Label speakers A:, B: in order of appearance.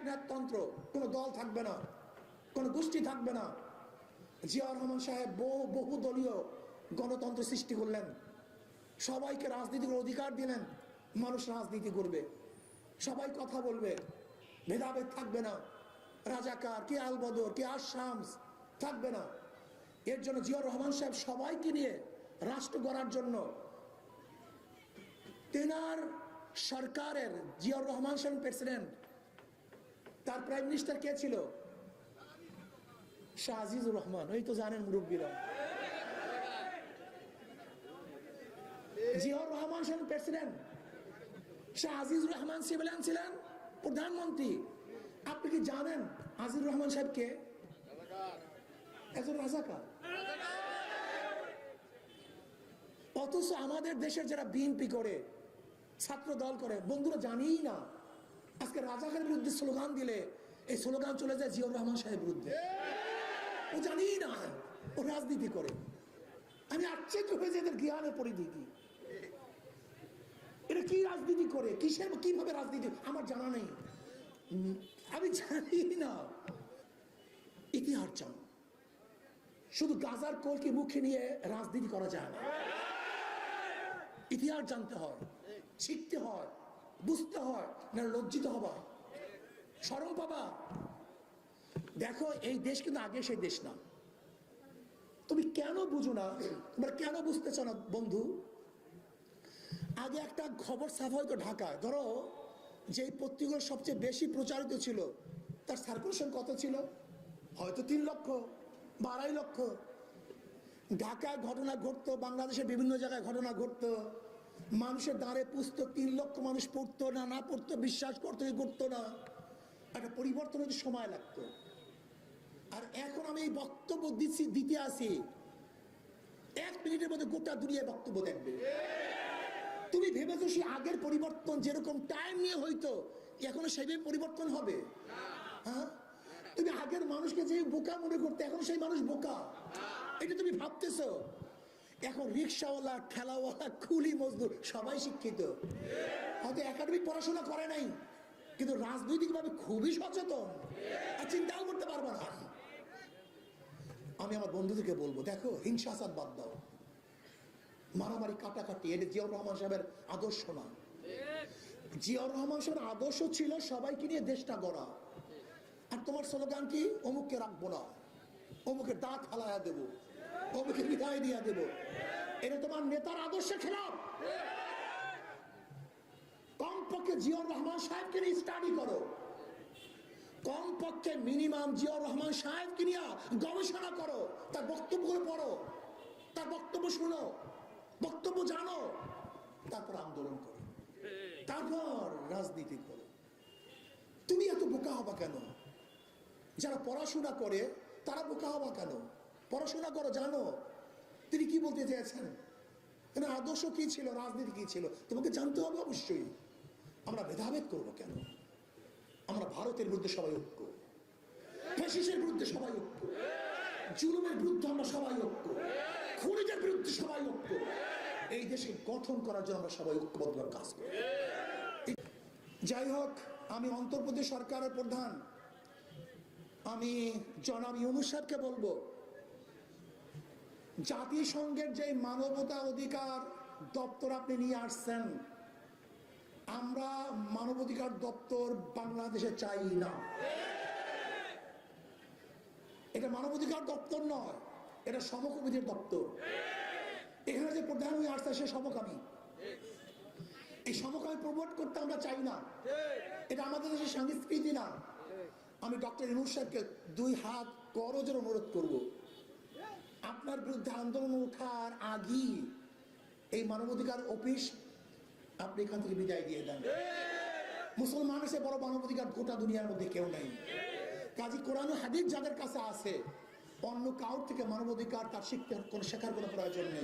A: একনাথতন্ত্র, কোনো দল থাকবে না, কোনো গোষ্ঠী থাকবে না। জিয়াউর রহমান সাহেব বহু দলীয় গণতন্ত্র সৃষ্টি করলেন, সবাইকে রাজনীতির অধিকার দিলেন, মানুষ রাজনীতি করবে, সবাই কথা বলবে, ভেদাভেদ থাকবে না, রাজাকার কে আলবদর কে আশামস থাকবে না। এর জন্য জিয়াউর রহমান সাহেব সবাইকে নিয়ে রাষ্ট্র গড়ার জন্য তেনার সরকারের, জিয়াউর রহমান সাহেব প্রেসিডেন্ট, তার প্রাইম মিনিস্টার কে ছিল? শাহ আজিজুর রহমান। ওই তো জানেন মুরব্বীরা, জিয়াউর রহমান সাহেব প্রেসিডেন্ট, শাহ আজিজুর রহমান সিভিলিয়ান ছিলেন প্রধানমন্ত্রী। আপনি কি জানেন আজিজুর রহমান সাহেব কে? একজন রাজাকার। অথচ আমাদের দেশের যারা বিএনপি করে, ছাত্র দল করে, বন্ধুরা জানিই না। আজকে রাজাকারের বিরুদ্ধে স্লোগান দিলে এই স্লোগান চলে যায় জিয়াউর রহমান সাহেবের বিরুদ্ধে। ও জানিই না, ও রাজনীতি করে। আমি আশ্চর্য হয়ে যাই এদের জ্ঞানের পরিধি কি, এটা কি রাজনীতি করে, কিসের কিভাবে রাজনীতি আমার জানা নেই, আমি জানি না। ইতিহাস জানো, শুধু গাজার কোলকে মুখে নিয়ে রাজনীতি করা যায় না। ইতিহাস জানতে হয়, শিখতে হয়, বুঝতে হয়, না লজ্জিত হবা, শরম পাবা। দেখো এই দেশ কিন্তু আগে সেই দেশ না। তুমি কেন বুঝো না, তোমরা কেন বুঝতেছ না বন্ধু? আগে একটা খবর ছাপা হয়তো ঢাকায়, ধরো যেই পত্রিকাগুলো সবচেয়ে বেশি প্রচারিত ছিল তার সার্কুলেশন কত ছিল? হয়তো 3 লক্ষ বা 2.5 লক্ষ। ঢাকায় ঘটনা ঘটতো, বাংলাদেশের বিভিন্ন জায়গায় ঘটনা ঘটতো, মানুষের দ্বারে পুস্তক 3 লক্ষ মানুষ পড়তো না পড়তো, বিশ্বাস করতো কি করতো না, একটা পরিবর্তন হতে সময় লাগতো। আর এখন আমি এই বক্তব্য দিতে আসি, 1 মিনিটের মধ্যে গোটা দুনিয়ায় বক্তব্য দেখবে। তুমি ভেবেছো সেই আগের পরিবর্তন যেরকম টাইম নিয়ে হইতো এখনো সেইভাবে পরিবর্তন হবে? হ্যাঁ, তুমি আগের মানুষকে যে বোকা মনে করতে, এখন সেই মানুষ বোকা, এটা তুমি ভাবতেছো? এখন রিক্সাওয়ালা, ঠেলাওয়ালা, কুলি মজদুর সবাই শিক্ষিত, হয়তো একাডেমিক পড়াশোনা করে নাই, কিন্তু রাজনৈতিকভাবে খুবই সচেতন, আর চিন্তাও করতে পারবে না। আমি আমার বন্ধুদেরকে বলবো, দেখো হিংসাচার বাদ দাও, মারামারি কাটাকাটি, এটা জিয়াউর রহমান সাহেবের আদর্শ না। জিয়াউর রহমান সাহেবের আদর্শ ছিল সবাইকে নিয়ে দেশটা গড়া। আর তোমার স্লোগান কি? অমুককে রাখবো না, অমুকে দাঁত হালাইয়া দেবো, অমুকে বিদায় দিয়ে দেবো। এটা তোমার নেতার আদর্শের খেলাফ। কমপক্ষে জিয়াউর রহমান সাহেবকে নিয়ে স্টাডি করো, কমপক্ষে মিনিমাম জিয়াউর রহমান সাহেবকে নিয়ে গবেষণা করো, তার বক্তব্যগুলো পড়ো, তার বক্তব্য শুনো, বক্তব্য জানো, তারপর আন্দোলন করো, তারপর রাজনীতি করো। তুমি এত বোকা হবা কেন? যারা পড়াশোনা করে তারা বোকা হবা কেন? পড়াশোনা করো, জানো তিনি কি বলতে চেয়েছেন, আদর্শ কি ছিল, রাজনীতি কি ছিল, তোমাকে জানতে হবে অবশ্যই। আমরা ভেদাভেদ করবো কেন? আমরা ভারতের বিরুদ্ধে সবাই ঐক্য, ফ্যাসিস্টের বিরুদ্ধে সবাই ঐক্য, জুলুমের বিরুদ্ধে আমরা সবাই ঐক্য, খুনিদের বিরুদ্ধে সবাই ঐক্য। এই দেশে গঠন করার জন্য আমরা সবাই ঐক্যবদ্ধভাবে কাজ করি। যাই হোক, আমি অন্তর্বর্তী সরকারের প্রধান, আমি জনাব ইউনূস সাহেবকে বলবো, জাতিসংঘের যে মানবতা অধিকার দপ্তর আপনি নিয়ে আসছেন, আমরা মানবাধিকার দপ্তর বাংলাদেশে চাই না। এটা মানবাধিকার দপ্তর নয়, এটা সমকামীদের দপ্তর। এখানে যে প্রধান হয়ে আসছে সে সমকামী। এই সমকামী প্রমোট করতে আমরা চাই না, এটা আমাদের দেশের সংস্কৃতি না। আমি ডক্টর ইউনূস সাহেবকে 2 হাত করজোড়ে অনুরোধ করব, আপনার বিরুদ্ধে আন্দোলন ওঠার আগেই এই মানবাধিকার অফিস আপনি এখান থেকে বিদায় দিয়ে দেন। মুসলমান এসে বড় মানবাধিকার গোটা দুনিয়ার মধ্যে কেউ নেই। কাজী কোরআন হাদিস যাদের কাছে আছে, অন্য কাউর থেকে মানবাধিকার তার শেখার কোনো প্রয়োজন নেই।